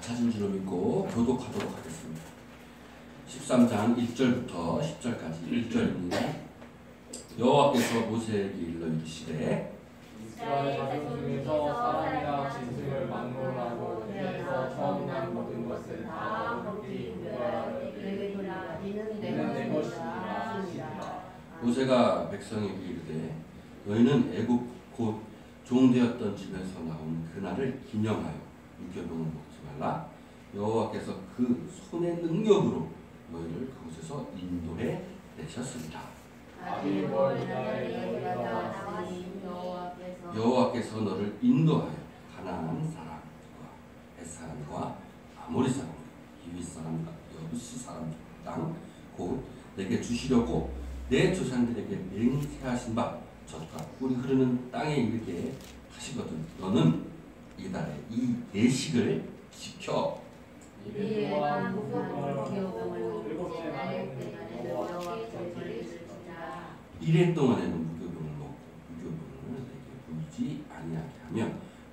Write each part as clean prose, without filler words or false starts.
찾은 줄로 믿고 교독하도록 하겠습니다. 13장 1절부터 10절까지 1절입니다. 여호와께서 모세에게 일러 이르시되 이스라엘 자손 중에서 사람이나 짐승을 막론하고 그에서 처음 난 모든 것을 다 어떻게 구별하여 이는 내 것이니라. 모세가 백성에게 이르되 너희는 애굽 곧 종되었던 집에서 나온 그날을 기념하여 유교병을 먹지 말라. 여호와께서 그 손의 능력으로 너희를 그곳에서 인도해 내셨습니다. 여호와께서 너를 인도하여 가나안 사람과 헷 사람과 아모리 사람, 히윗 사람과 여부스 사람 땅 곧 내게 주시려고 내 조상들에게 맹세하신 바 젖과 꿀이 흐르는 땅에 이르게 하시거든. 너는 이달에 이 예식을 지켜. 이래 동안에는 무교병을 먹고 무교병을 내게 보이지 아니하게 하며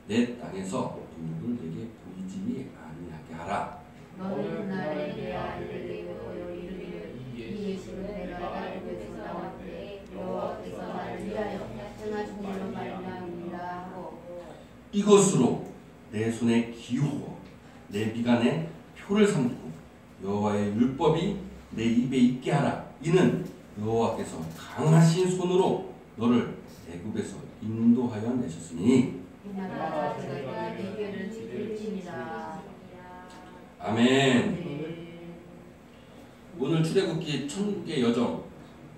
내 땅에서 누구를 내게 보이지 아니하게 하라. 너는 나를 내가 알리고 이르기를 이 예식을 내가 애굽에서 나올 때 여호와께서 나를 위하여 행하신 일로 말미암이라 하고 이것으로 내 손에 기호와 내 미간에 표를 삼고 여호와의 율법이 내 입에 있게 하라. 이는 여호와께서 강하신 손으로 너를 애굽에서 인도하여 내셨으니. 아멘. 오늘 출애굽기 천국의 여정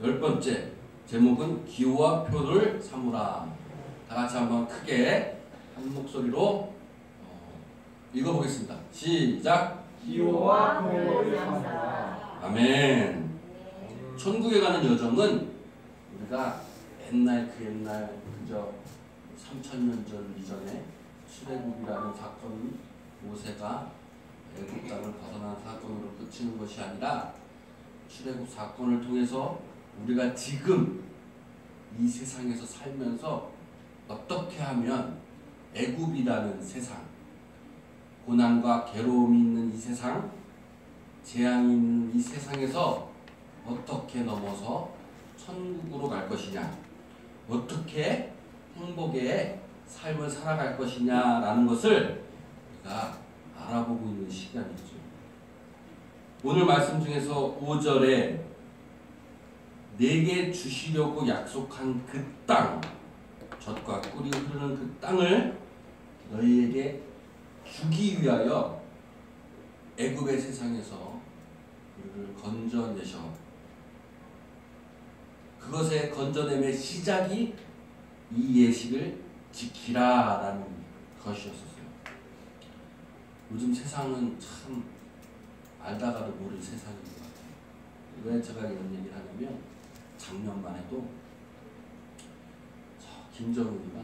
10번째 제목은 기호와 표를 삼으라. 다 같이 한번 크게 한 목소리로 읽어보겠습니다. 시작. 기호와 표를 삼으라. 아멘. 천국에 가는 여정은 우리가 옛날 그저 3000년 전 이전에 출애굽이라는 사건, 모세가 애굽 땅을 벗어난 사건으로 그치는 것이 아니라 출애굽 사건을 통해서 우리가 지금 이 세상에서 살면서 어떻게 하면 애굽이라는 세상, 고난과 괴로움이 있는 이 세상, 재앙이 있는 이 세상에서 어떻게 넘어서 천국으로 갈 것이냐, 어떻게 행복의 삶을 살아갈 것이냐라는 것을 우리가 알아보고 있는 시간이죠. 오늘 말씀 중에서 5절에 내게 주시려고 약속한 그 땅, 젖과 꿀이 흐르는 그 땅을 너희에게 주기 위하여 애굽의 세상에서 우리를 건져내셔. 그것의 건져냄의 시작이 이 예식을 지키라라는 것이었었어요. 요즘 세상은 참 알다가도 모를 세상인 것 같아요. 왜 제가 이런 얘기를 하냐면 작년만 해도 김정은이가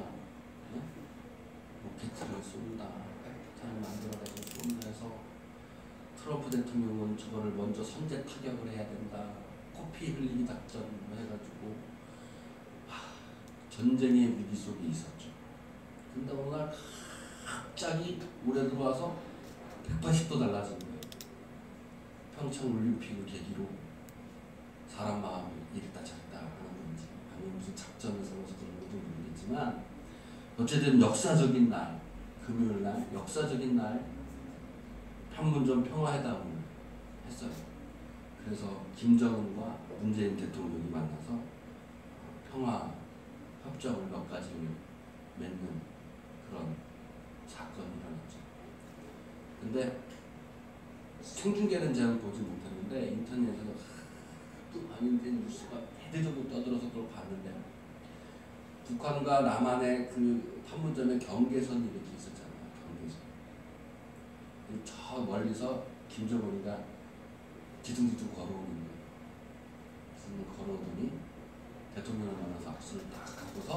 로켓을 쏜다, 핵폭탄을 만들어내서 쏜다 해서 트럼프 대통령은 저거를 먼저 선제 타격을 해야 된다, 코피 흘리기 작전 해가지고 전쟁의 위기 속에 있었죠. 근데 어느 날 갑자기 올해 들어와서 180도 달라진 거예요. 평창 올림픽을 계기로 사람 마음이 이랬다 저랬다 하는 건지 아니면 무슨 작전을 세워서 그런 건지 모르겠지만 어쨌든 역사적인 날, 금요일 날, 역사적인 날 판문점 평화회담을 했어요. 그래서 김정은과 문재인 대통령이 만나서 평화 협정을 몇 가지를 맺는 그런 사건이 일어났죠. 근데 생중계는 제가 보지 못했는데 인터넷에서 또 많은 뉴스가 대대적으로 떠들어서 그걸 봤는데 북한과 남한의 그 판문점의 경계선이 이렇게 있었잖아요. 경계선. 저 멀리서 김정은이가 뒤뚱뒤뚱 걸어오는데 걸어오더니 대통령을 만나서 악수를 딱 하고서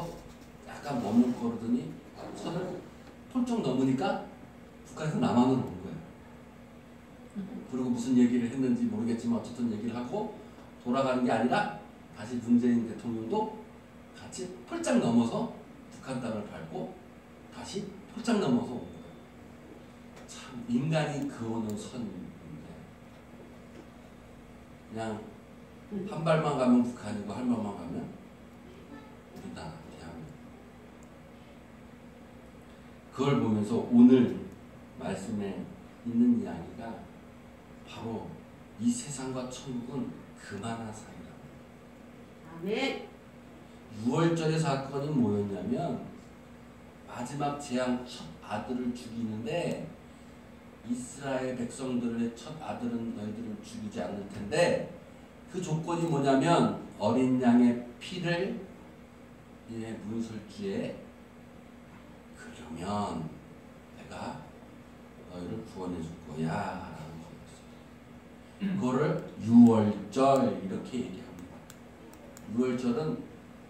약간 머뭇거리더니 선을 폴쩍 넘으니까 북한에서 남한으로 온 거예요. 그리고 무슨 얘기를 했는지 모르겠지만 어쨌든 얘기를 하고 돌아가는 게 아니라 다시 문재인 대통령도 같이 폴짝 넘어서 북한 땅을 밟고 다시 폴짝 넘어서 온 거예요. 참 인간이 그어놓은 선인데 그냥 한 발만 가면 북한이고 한 발만 가면 우리나라 대한민국. 그걸 보면서 오늘 말씀에 있는 이야기가 바로 이 세상과 천국은 그만한 사이라고. 아멘. 6월절의 사건이 뭐였냐면 마지막 재앙 첫 아들을 죽이는데 이스라엘 백성들의 첫 아들은 너희들을 죽이지 않을 텐데 그 조건이 뭐냐면 어린 양의 피를 문설주에 그러면 내가 너희를 구원해 줄 거야 라는 거였어요. 그거를 6월절 이렇게 얘기합니다. 6월절은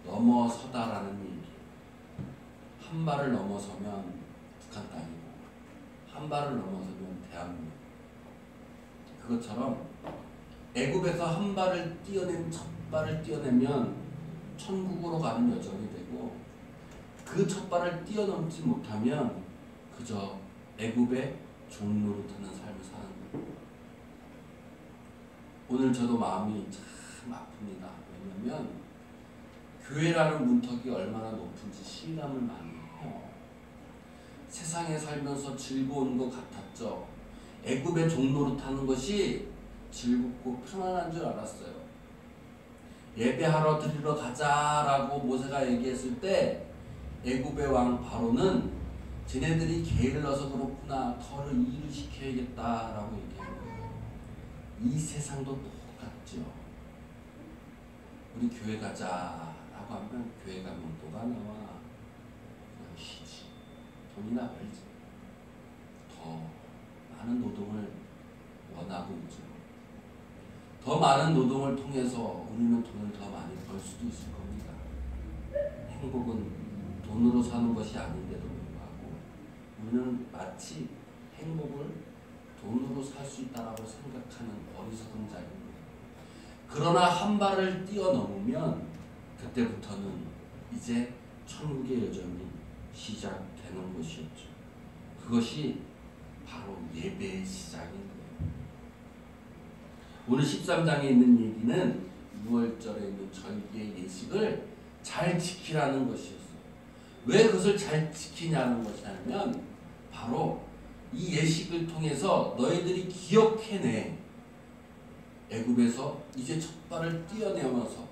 넘어서다라는 얘기예요. 한 발을 넘어서면 북한 땅이고 한 발을 넘어서면 대한민국. 그것처럼 애굽에서 한 발을 띄어낸 첫 발을 띄어내면 천국으로 가는 여정이 되고 그 첫 발을 뛰어넘지 못하면 그저 애굽의 종노릇하는 삶을 사는 거예요. 오늘 저도 마음이 참 아픕니다. 왜냐하면 교회라는 문턱이 얼마나 높은지 실감을 많이 해요. 세상에 살면서 즐거운 것 같았죠. 애굽의 종노릇하는 것이 즐겁고 편안한 줄 알았어요. 예배하러 드리러 가자라고 모세가 얘기했을 때 애굽의 왕 바로는 쟤네들이 게을러서 그렇구나, 더를 일을 시켜야겠다라고 얘기한 거예요. 이 세상도 똑같죠. 우리 교회 가자라고 하면 교회 가면 뭐가 나와? 그냥 쉬지. 돈이나 벌지. 더 많은 노동을 원하고 있죠. 더 많은 노동을 통해서 우리는 돈을 더 많이 벌 수도 있을 겁니다. 행복은 돈으로 사는 것이 아닌데도 불구하고 우리는 마치 행복을 돈으로 살 수 있다라고 생각하는 어리석은 자입니다. 그러나 한 발을 뛰어넘으면 그때부터는 이제 천국의 여정이 시작되는 것이었죠. 그것이 바로 예배의 시작인 거예요. 오늘 13장에 있는 얘기는 6월절에 있는 절기의 예식을 잘 지키라는 것이었어요. 왜 그것을 잘 지키냐는 것이냐면 바로 이 예식을 통해서 너희들이 기억해내. 애굽에서 이제 첫 발을 뛰어내면서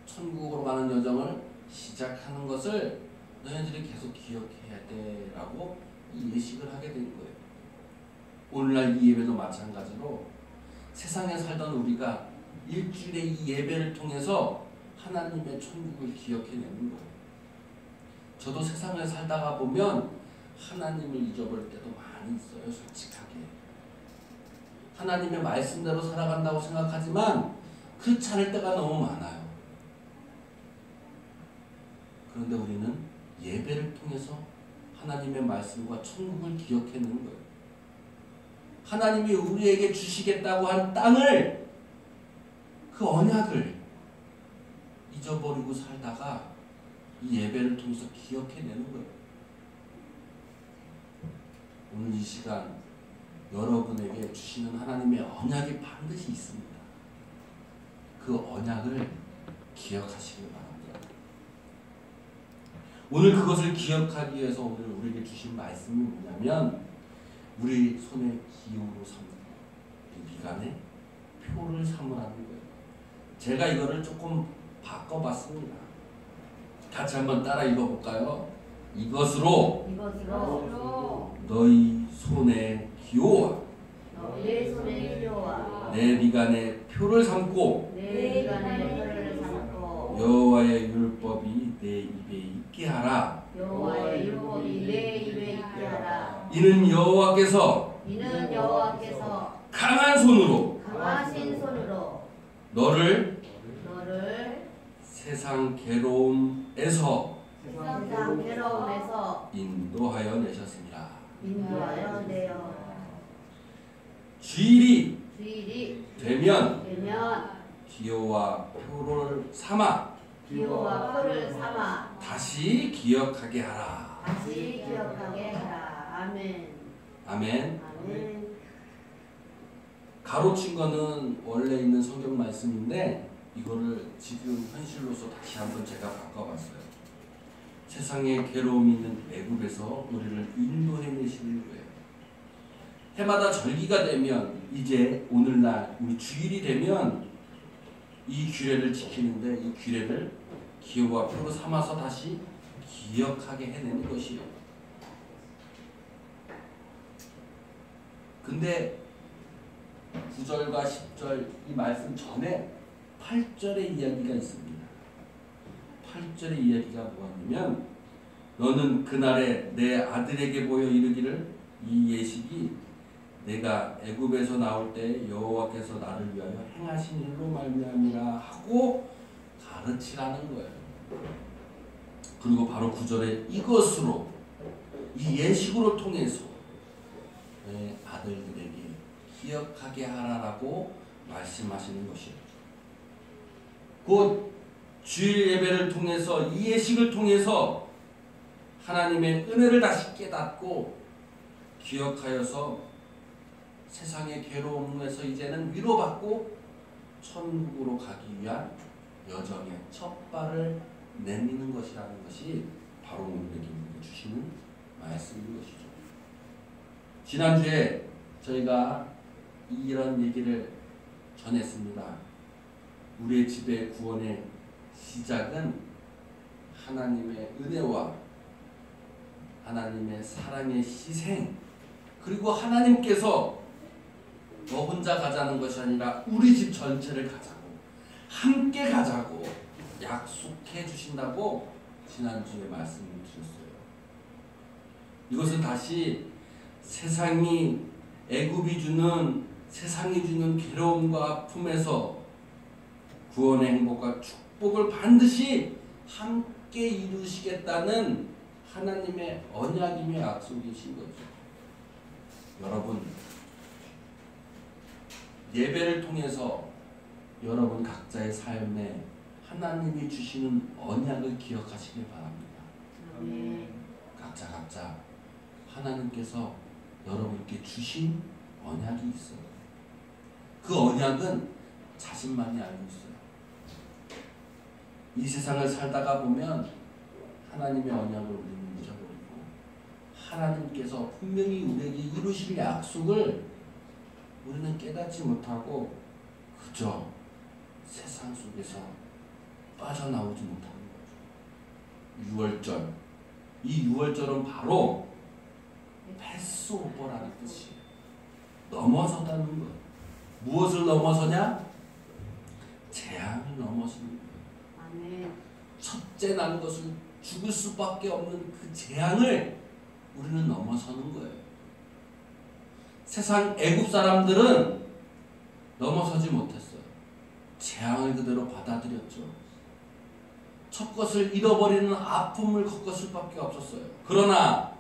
천국으로 가는 여정을 시작하는 것을 너희들이 계속 기억해야 돼 라고 이 예식을 하게 된 거예요. 오늘날 이 예배도 마찬가지로 세상에 살던 우리가 일주일의 이 예배를 통해서 하나님의 천국을 기억해내는 거예요. 저도 세상에 살다가 보면 하나님을 잊어버릴 때도 많이 있어요. 솔직하게. 하나님의 말씀대로 살아간다고 생각하지만 그렇지 않을 때가 너무 많아요. 그런데 우리는 예배를 통해서 하나님의 말씀과 천국을 기억해내는 거예요. 하나님이 우리에게 주시겠다고 한 땅을, 그 언약을 잊어버리고 살다가 이 예배를 통해서 기억해내는 거예요. 오늘 이 시간 여러분에게 주시는 하나님의 언약이 반드시 있습니다. 그 언약을 기억하시길 바랍니다. 오늘 그것을 기억하기 위해서 오늘 우리에게 주신 말씀이 뭐냐면 우리 손에 기호로 삼고 우리 미간에 표를 삼으라는 거예요. 제가 이거를 조금 바꿔봤습니다. 같이 한번 따라 읽어볼까요? 이것으로 너희 손에 기호와 내 미간에 표를 삼고 여호와의 율법이 내 입에 있게 하라. 이는 여호와께서 강한 손으로 너를 세상 괴로움에서 인도하여 내셨습니다. 주일이 되면 기호와 표를 삼아 다시 기억하게 하라. 아멘. 아멘. 아멘. 가로친 거는 원래 있는 성경 말씀인데 이거를 지금 현실로서 다시 한번 제가 바꿔봤어요. 세상에 괴로움이 있는 애굽에서 우리를 인도해내시는 거예요. 해마다 절기가 되면 이제 오늘날 우리 주일이 되면 이 규례를 지키는데 이 규례를 기호와 표로 삼아서 다시 기억하게 해내는 것이에요. 근데 9절과 10절 이 말씀 전에 8절의 이야기가 있습니다. 8절의 이야기가 뭐냐면 너는 그날에 내 아들에게 보여 이르기를 이 예식이 내가 애굽에서 나올 때 여호와께서 나를 위하여 행하신 일로 말미암이라 하고 가르치라는 거예요. 그리고 바로 9절에 이것으로 이 예식으로 통해서 내 아들들에게 기억하게 하라라고 말씀하시는 것이에요. 곧 주일 예배를 통해서 이 예식을 통해서 하나님의 은혜를 다시 깨닫고 기억하여서 세상의 괴로움에서 이제는 위로받고 천국으로 가기 위한 여정의 첫 발을 내미는 것이라는 것이 바로 오늘에게 주시는 말씀인 것이죠. 지난주에 저희가 이런 얘기를 전했습니다. 우리의 집의 구원의 시작은 하나님의 은혜와 하나님의 사랑의 희생, 그리고 하나님께서 너 혼자 가자는 것이 아니라 우리 집 전체를 가자고, 함께 가자고 약속해 주신다고 지난주에 말씀을 드렸어요. 이것은 다시 세상이 애굽이 주는, 세상이 주는 괴로움과 아픔에서 구원의 행복과 축복을 반드시 함께 이루시겠다는 하나님의 언약이며 약속이신 거죠. 여러분, 예배를 통해서 여러분 각자의 삶에 하나님이 주시는 언약을 기억하시길 바랍니다. 아멘. 각자 하나님께서 여러분께 주신 언약이 있어요. 그 언약은 자신만이 알고 있어요. 이 세상을 살다가 보면 하나님의 언약을 우리는 잊어버리고 하나님께서 분명히 우리에게 이루실 약속을 우리는 깨닫지 못하고 그저 세상 속에서 빠져나오지 못하는 거죠. 6월절, 이 6월절은 바로 패스오버라는 뜻이에요. 넘어서다는 거예요. 무엇을 넘어서냐? 재앙을 넘어서는 거예요. 아멘. 첫째 난 것을 죽을 수밖에 없는 그 재앙을 우리는 넘어서는 거예요. 세상 애굽 사람들은 넘어서지 못했어요. 재앙을 그대로 받아들였죠. 첫 것을 잃어버리는 아픔을 겪을 수밖에 없었어요. 그러나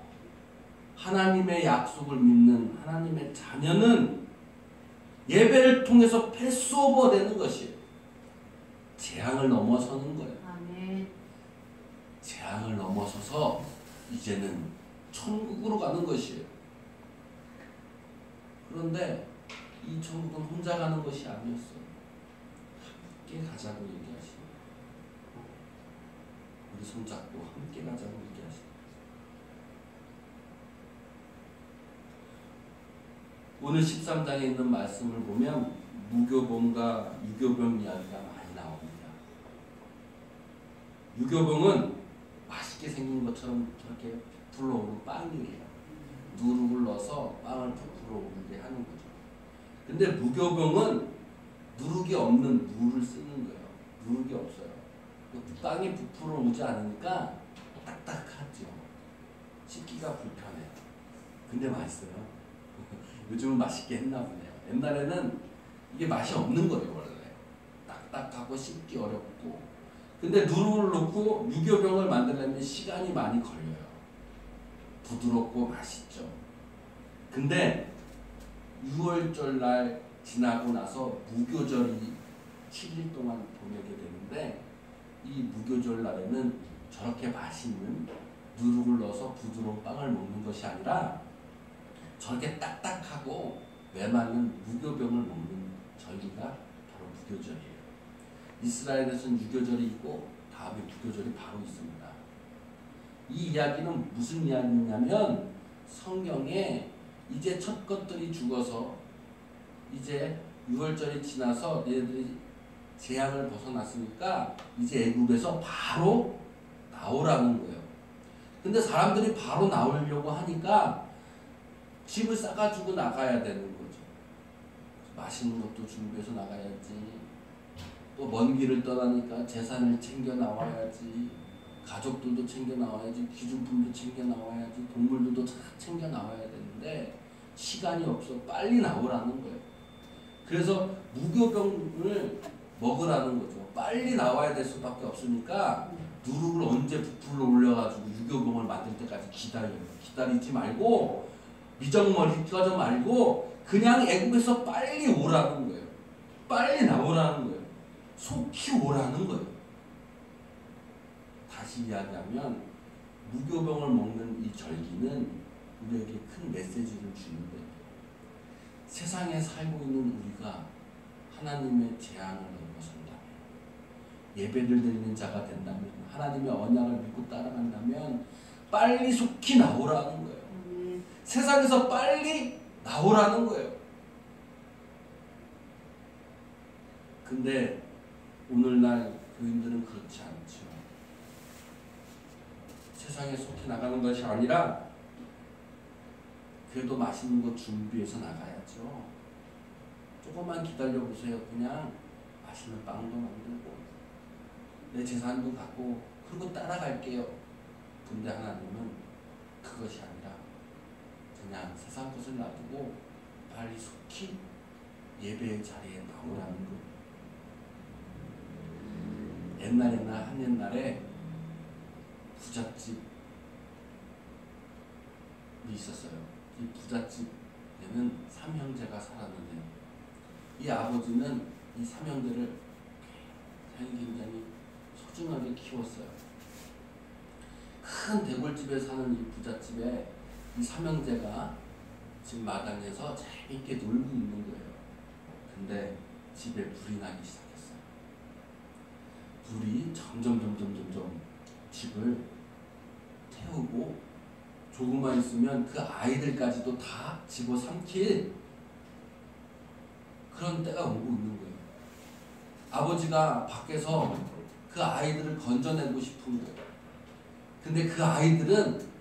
하나님의 약속을 믿는 하나님의 자녀는 예배를 통해서 패스오버 되는 것이에요. 재앙을 넘어서는 거예요. 아멘. 재앙을 넘어서서 이제는 천국으로 가는 것이에요. 그런데 이 천국은 혼자 가는 것이 아니었어요. 함께 가자고 얘기하시고 우리 손잡고 함께 가자고 얘기하시고 오늘 13장에 있는 말씀을 보면 무교병과 유교병 이야기가 많이 나옵니다. 유교병은 맛있게 생긴 것처럼 저렇게 불러오는 빵이에요. 누룩을 넣어서 빵을 부풀어 오르게 하는 거죠. 근데 무교병은 누룩이 없는 물을 쓰는 거예요. 누룩이 없어요. 빵이 부풀어 오지 않으니까 딱딱하죠. 씹기가 불편해요. 근데 맛있어요. 요즘은 맛있게 했나 보네요. 옛날에는 이게 맛이 없는 거예요. 원래 딱딱하고 씹기 어렵고. 근데 누룩을 넣고 유교병을 만들려면 시간이 많이 걸려요. 부드럽고 맛있죠. 근데 6월절 날 지나고 나서 무교절이 7일 동안 보내게 되는데 이 무교절 날에는 저렇게 맛있는 누룩을 넣어서 부드러운 빵을 먹는 것이 아니라 저렇게 딱딱하고 메마른 무교병을 먹는 절기가 바로 무교절이에요. 이스라엘에서는 유교절이 있고 다음에 무교절이 바로 있습니다. 이 이야기는 무슨 이야기냐면 성경에 이제 첫 것들이 죽어서 이제 6월절이 지나서 얘들이 재앙을 벗어났으니까 이제 애굽에서 바로 나오라는 거예요. 근데 사람들이 바로 나오려고 하니까 짐을 싸가지고 나가야 되는 거죠. 맛있는 것도 준비해서 나가야지. 또 먼 길을 떠나니까 재산을 챙겨 나와야지. 가족들도 챙겨 나와야지. 기준품도 챙겨 나와야지. 동물들도 챙겨 나와야 되는데 시간이 없어. 빨리 나오라는 거예요. 그래서 무교병을 먹으라는 거죠. 빨리 나와야 될 수밖에 없으니까 누룩을 언제 부풀러 올려가지고 유교병을 만들 때까지 기다려요. 기다리지 말고 미적머리 껴져 말고 그냥 애국에서 빨리 오라는 거예요. 빨리 나오라는 거예요. 속히 오라는 거예요. 다시 이야기하면 무교병을 먹는 이 절기는 우리에게 큰 메시지를 주는데 세상에 살고 있는 우리가 하나님의 재앙을 넘어선다면 예배를 드리는 자가 된다면 하나님의 언약을 믿고 따라간다면 빨리 속히 나오라는 거예요. 세상에서 빨리 나오라는 거예요. 근데 오늘날 교인들은 그렇지 않죠. 세상에 속히 나가는 것이 아니라 그래도 맛있는 거 준비해서 나가야죠. 조금만 기다려보세요. 그냥 맛있는 빵도 만들고 내 재산도 갖고 그리고 따라갈게요. 근데 하나님은 그것이 아니라 그냥 세상 것을 놔두고 빨리 속히 예배의 자리에 나오라는 거예요. 옛날 한 옛날에 부잣집이 있었어요. 이 부잣집에는 3형제가 살았는데 이 아버지는 이 3형제를 굉장히 소중하게 키웠어요. 큰 대골집에 사는 이 부잣집에 이 3형제가 집 마당에서 재밌게 놀고 있는 거예요. 근데 집에 불이 나기 시작했어요. 불이 점점 집을 태우고 조금만 있으면 그 아이들까지도 다 집어삼킬 그런 때가 오고 있는 거예요. 아버지가 밖에서 그 아이들을 건져내고 싶은 거예요. 근데 그 아이들은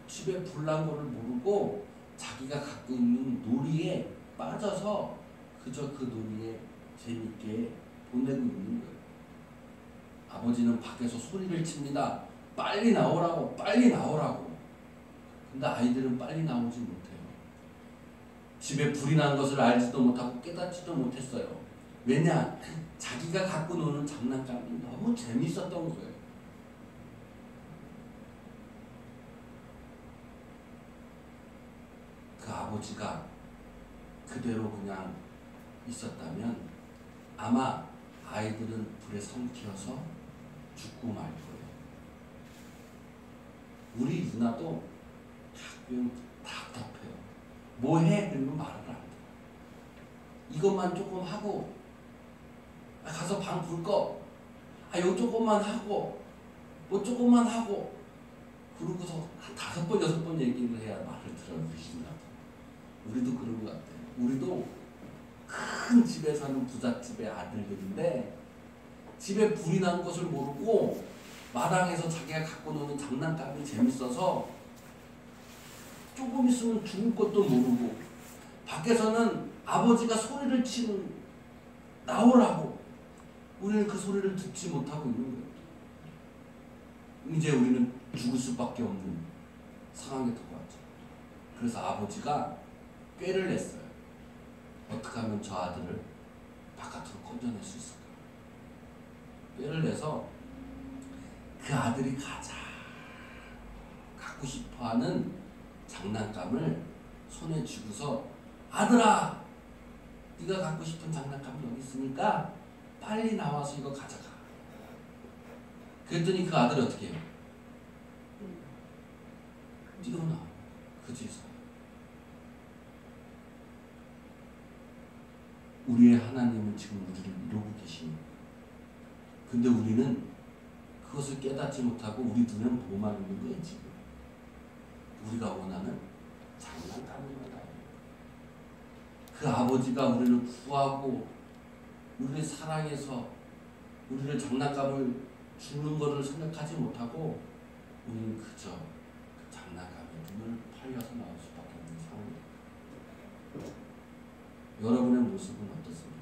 집에 불난 거를 모르고 자기가 갖고 있는 놀이에 빠져서 그저 그 놀이에 재밌게 보내고 있는 거예요. 아버지는 밖에서 소리를 칩니다. 빨리 나오라고, 빨리 나오라고. 근데 아이들은 빨리 나오지 못해요. 집에 불이 난 것을 알지도 못하고 깨닫지도 못했어요. 왜냐? 자기가 갖고 노는 장난감이 너무 재밌었던 거예요. 그 아버지가 그대로 그냥 있었다면 아마 아이들은 불에 삼켜서 죽고 말 거예요. 우리 누나도 가끔 답답해요. 뭐 해? 그러면 말을 안 돼. 이것만 조금 하고 가서 방 불 꺼. 요 조금만 하고 뭐 조금만 하고 그러고서 한 5번 6번 얘기를 해야 말을 들어주신다. 우리도 그런 것 같아요. 우리도 큰 집에 사는 부잣집의 아들들인데 집에 불이 난 것을 모르고 마당에서 자기가 갖고 노는 장난감이 재밌어서 조금 있으면 죽을 것도 모르고 밖에서는 아버지가 소리를 치는 나오라고 우리는 그 소리를 듣지 못하고 있는 거예요. 이제 우리는 죽을 수밖에 없는 상황에 들어왔죠. 그래서 아버지가 꾀를 냈어요. 어떻게 하면 저 아들을 바깥으로 건져낼 수 있을까? 꾀를 내서 그 아들이 가장 갖고 싶어하는 장난감을 손에 쥐고서 아들아, 네가 갖고 싶은 장난감 여기 있으니까 빨리 나와서 이거 가져가. 그랬더니 그 아들이 어떻게 해요? 뛰어나와. 그 집에서. 우리의 하나님은 지금 우리를 이루고 계십니다. 근데 우리는 그것을 깨닫지 못하고 우리 눈에는 뭐만 있는 거예요. 지금 우리가 원하는 장난감입니다. 그 아버지가 우리를 구하고 우리를 사랑해서 우리를 장난감을 주는 것을 생각하지 못하고 우리는 그저 그 장난감에 눈을 팔려서 나올 수밖에 없는 상황입니다. 여러분의 모습은 어떻습니까?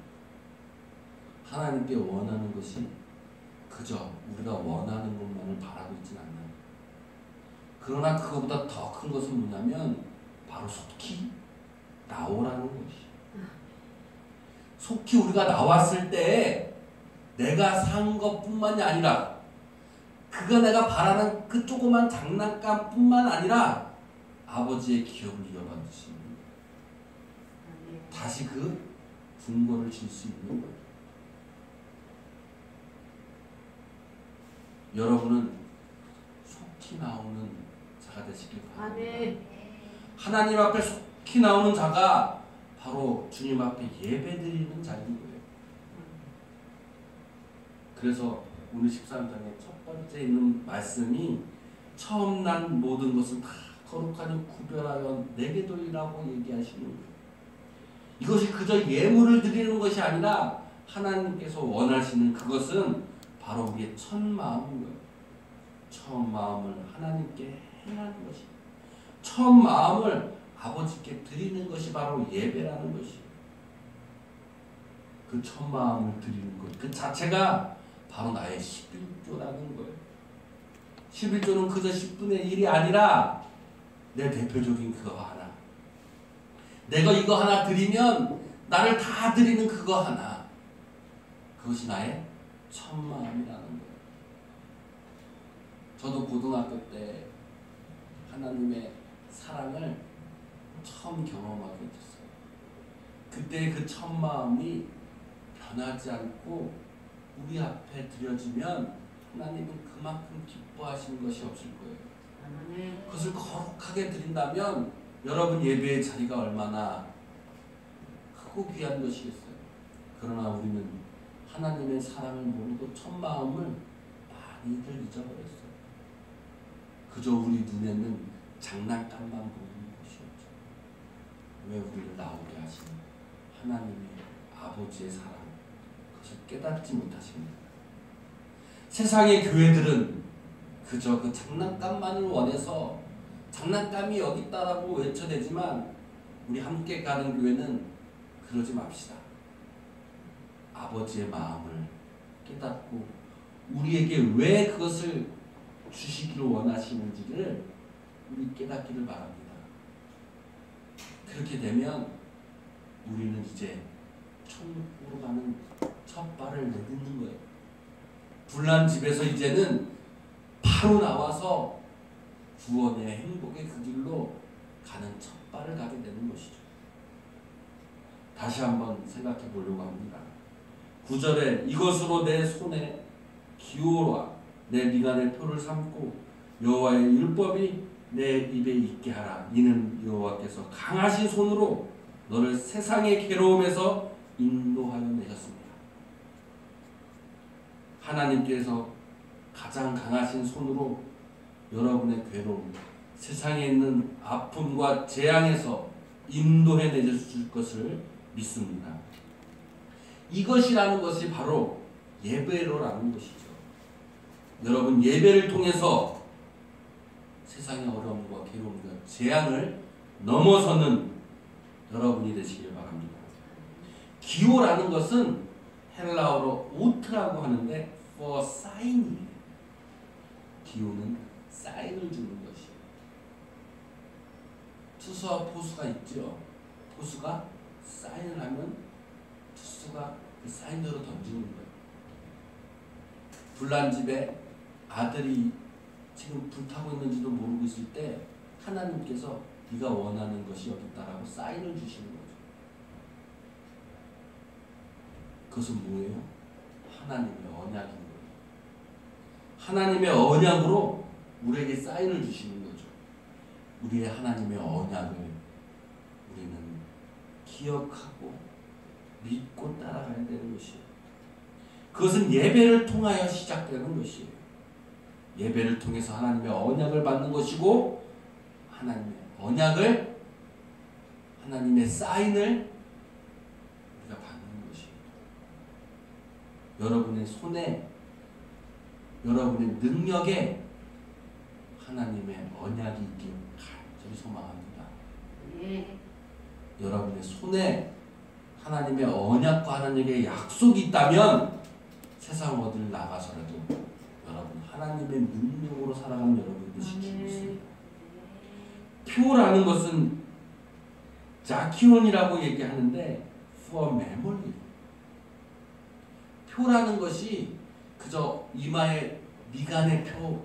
하나님께 원하는 것이 그저 우리가 원하는 것만을 바라고 있지는 않나요? 그러나 그거보다 더 큰 것은 뭐냐면 바로 속히 나오라는 것이. 속히 우리가 나왔을 때 내가 산 것뿐만이 아니라 그가 내가 바라는 그 조그만 장난감뿐만 아니라 아버지의 기업을 이어받으시 다시 그 분고를 질 수 있는 거예요. 여러분은 속히 나오는 자가 되시길 바랍니다. 하나님 앞에 속히 나오는 자가 바로 주님 앞에 예배드리는 자인 거예요. 그래서 오늘 13장의 첫 번째 있는 말씀이 처음 난 모든 것을 다 거룩하니 구별하여 내게 돌리라고 얘기하시는 거예요. 이것이 그저 예물을 드리는 것이 아니라 하나님께서 원하시는 그것은 바로 우리의 첫 마음인 거예요. 처음 마음을 하나님께 행하는 것이, 처음 마음을 아버지께 드리는 것이 바로 예배라는 것이에요. 그 첫 마음을 드리는 것, 그 자체가 바로 나의 11조라는 거예요. 11조는 그저 10분의 1이 아니라 내 대표적인 그거 하나. 내가 이거 하나 드리면 나를 다 드리는 그거 하나. 그것이 나의 첫 마음이라는 거예요. 저도 고등학교 때 하나님의 사랑을 처음 경험하게 됐어요. 그때 그 첫 마음이 변하지 않고 우리 앞에 드려지면 하나님은 그만큼 기뻐하시는 것이 없을 거예요. 그것을 거룩하게 드린다면 여러분 예배의 자리가 얼마나 크고 귀한 것이겠어요. 그러나 우리는 하나님의 사랑을 모르고 첫 마음을 많이들 잊어버렸어요. 그저 우리 눈에는 장난감만 보이는 것이었죠. 왜 우리를 나오게 하시는 하나님의 아버지의 사랑, 그것을 깨닫지 못하십니다. 세상의 교회들은 그저 그 장난감만을 원해서 장난감이 여기 있다라고 외쳐대지만 우리 함께 가는 교회는 그러지 맙시다. 아버지의 마음을 깨닫고 우리에게 왜 그것을 주시기를 원하시는지를 우리 깨닫기를 바랍니다. 그렇게 되면 우리는 이제 천국으로 가는 첫 발을 내딛는 거예요. 불난 집에서 이제는 바로 나와서 구원의 행복의 그 길로 가는 첫 발을 가게 되는 것이죠. 다시 한번 생각해 보려고 합니다. 9절에 이것으로 내 손에 기호와 내 미간에 표를 삼고 여호와의 율법이 내 입에 있게 하라. 이는 여호와께서 강하신 손으로 너를 세상의 괴로움에서 인도하여 내셨습니다. 하나님께서 가장 강하신 손으로 여러분의 괴로움, 세상에 있는 아픔과 재앙에서 인도해 내줄 것을 믿습니다. 이것이라는 것이 바로 예배로라는 것이죠. 여러분 예배를 통해서 세상의 어려움과 괴로움과 재앙을 넘어서는 여러분이 되시길 바랍니다. 기호라는 것은 헬라어로 오트라고 하는데 for sign이에요. 기호는 사인을 주는 것이에요. 투수와 포수가 있죠. 포수가 사인을 하면 투수가 그 사인대로 던지는 거예요. 불난 집에 아들이 지금 불타고 있는지도 모르고 있을 때 하나님께서 네가 원하는 것이 여기 있다라고 사인을 주시는 거죠. 그것은 뭐예요? 하나님의 언약인 거예요. 하나님의 언약으로 우리에게 사인을 주시는 거죠. 우리의 하나님의 언약을 우리는 기억하고 믿고 따라가야 되는 것이에요. 그것은 예배를 통하여 시작되는 것이에요. 예배를 통해서 하나님의 언약을 받는 것이고 하나님의 언약을 하나님의 사인을 우리가 받는 것이에요. 여러분의 손에 여러분의 능력에 하나님의 언약이 있길 간절히 소망합니다. 여러분의 손에 하나님의 언약과 하나님의 약속이 있다면 세상 어딜 나가서라도 여러분 하나님의 능력으로 살아가는 여러분이 시키고 있습니다. 표라는 것은 자키론이라고 얘기하는데 for memory. 표라는 것이 그저 이마에 미간의 표,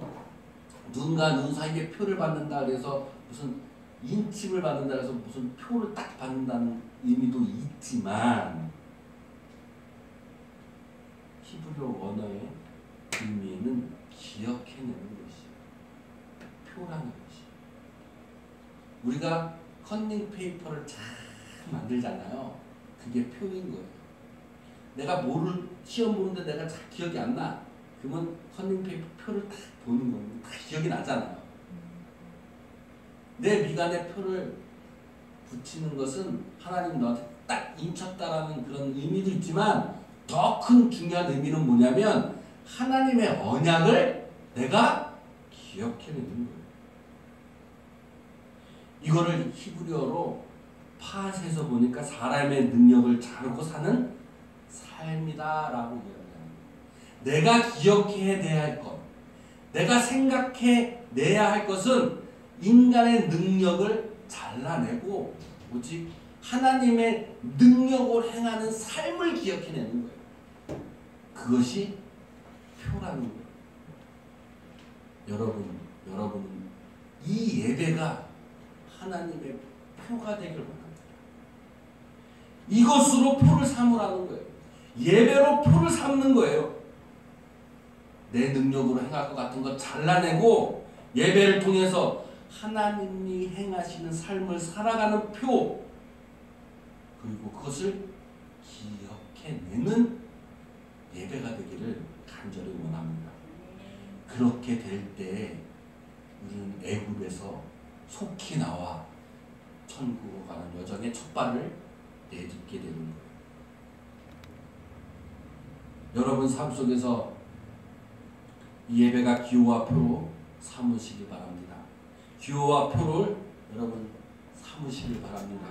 눈과 눈 사이에 표를 받는다 그래서 무슨 인침을 받는다 그래서 무슨 표를 딱 받는다는 의미도 있지만 히브리어 원어의 의미는 기억해내는 것이에요. 표라는 것이. 우리가 컨닝 페이퍼를 잘 만들잖아요. 그게 표인 거예요. 내가 뭐를 시험 보는데 내가 잘 기억이 안 나. 그러면 컨닝 페이퍼 표를 딱 보는 거예요. 다 기억이 나잖아요. 내 미간에 표를 붙이는 것은 하나님 너한테 딱 인쳤다라는 그런 의미도 있지만 더 큰 중요한 의미는 뭐냐면 하나님의 언약을 내가 기억해내는 거예요. 이거를 히브리어로 파스에서 보니까 사람의 능력을 자르고 사는 삶이다라고 이야기합니다. 내가 기억해내야 할 것, 내가 생각해내야 할 것은 인간의 능력을 잘라내고 오직 하나님의 능력으로 행하는 삶을 기억해내는 거예요. 그것이 표라는 거예요. 여러분은 이 예배가 하나님의 표가 되길 원합니다. 이것으로 표를 삼으라는 거예요. 예배로 표를 삼는 거예요. 내 능력으로 행할 것 같은 거 잘라내고 예배를 통해서 하나님이 행하시는 삶을 살아가는 표, 그리고 그것을 기억해내는 예배가 되기를 간절히 원합니다. 그렇게 될 때 우리는 애굽에서 속히 나와 천국으로 가는 여정의 첫 발을 내딛게 되는 거예요. 여러분 삶 속에서 이 예배가 기호와 표로 삼으시기 바랍니다. 기호와 표를 여러분 삼으시길 바랍니다.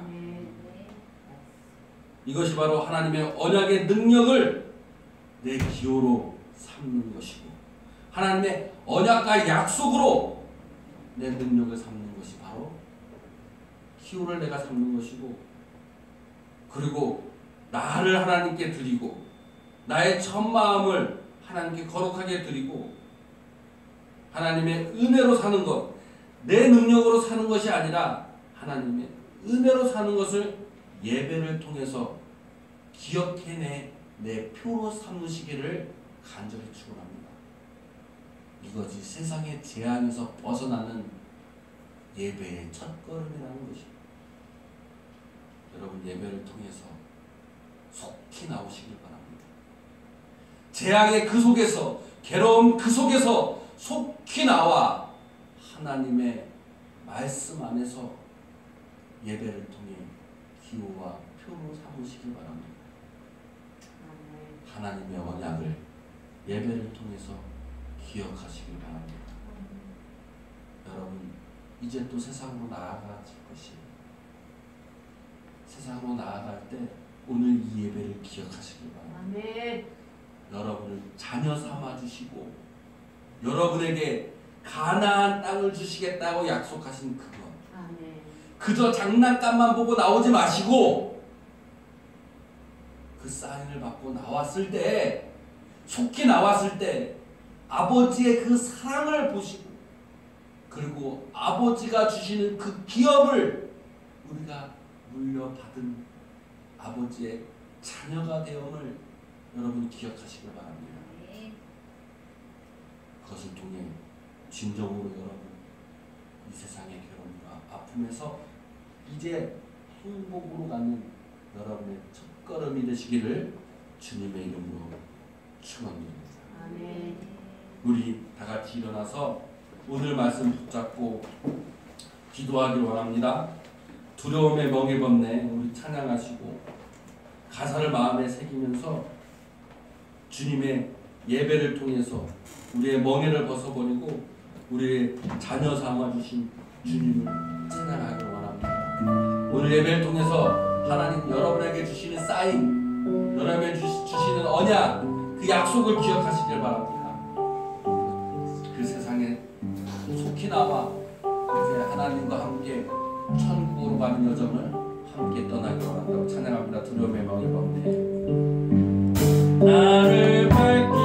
이것이 바로 하나님의 언약의 능력을 내 기호로 삼는 것이고 하나님의 언약과 약속으로 내 능력을 삼는 것이 바로 기호를 내가 삼는 것이고, 그리고 나를 하나님께 드리고 나의 첫 마음을 하나님께 거룩하게 드리고 하나님의 은혜로 사는 것, 내 능력으로 사는 것이 아니라 하나님의 은혜로 사는 것을 예배를 통해서 기억해내 내 표로 삼으시기를 간절히 축원합니다. 이것이 세상의 제한에서 벗어나는 예배의 첫걸음이라는 것입니다. 여러분 예배를 통해서 속히 나오시길 바랍니다. 재앙의 그 속에서, 괴로움 그 속에서 속히 나와 하나님의 말씀 안에서 예배를 통해 기호와 표로 삼으시길 바랍니다. 하나님의 언약을 예배를 통해서 기억하시길 바랍니다. 여러분 이제 또 세상으로 나아가실 것이에요. 세상으로 나아갈 때 오늘 이 예배를 기억하시길 바랍니다. 아멘. 여러분을 자녀 삼아 주시고 여러분에게 가나안 땅을 주시겠다고 약속하신 그것, 아멘. 그저 장난감만 보고 나오지 마시고 그 사인을 받고 나왔을 때, 속히 나왔을 때 아버지의 그 사랑을 보시고 그리고 아버지가 주시는 그 기업을 우리가 물려받은 아버지의 자녀가 되음을 여러분 기억하시길 바랍니다. 그것을 통해 진정으로 여러분 이 세상의 괴로움과 아픔에서 이제 행복으로 가는 여러분의 첫 첫걸음이 되시기를 주님의 이름으로 축원드립니다. 아멘. 우리 다 같이 일어나서 오늘 말씀 붙잡고 기도하기를 원합니다. 두려움에 멍에 벗네 우리 찬양하시고 가사를 마음에 새기면서 주님의 예배를 통해서 우리의 멍에를 벗어버리고 우리의 자녀 삼아주신 주님을 찬양하기를 원합니다. 오늘 예배를 통해서 하나님 여러분에게 주시는 사인, 여러분에게 주시는 언약, 그 약속을 기억하시길 바랍니다. 그 세상에 속히나마 이제 하나님과 함께 천국으로 가는 여정을 함께 떠나기를 원한다고 찬양합니다. 두려움의 멍에 벗네 나를 밝히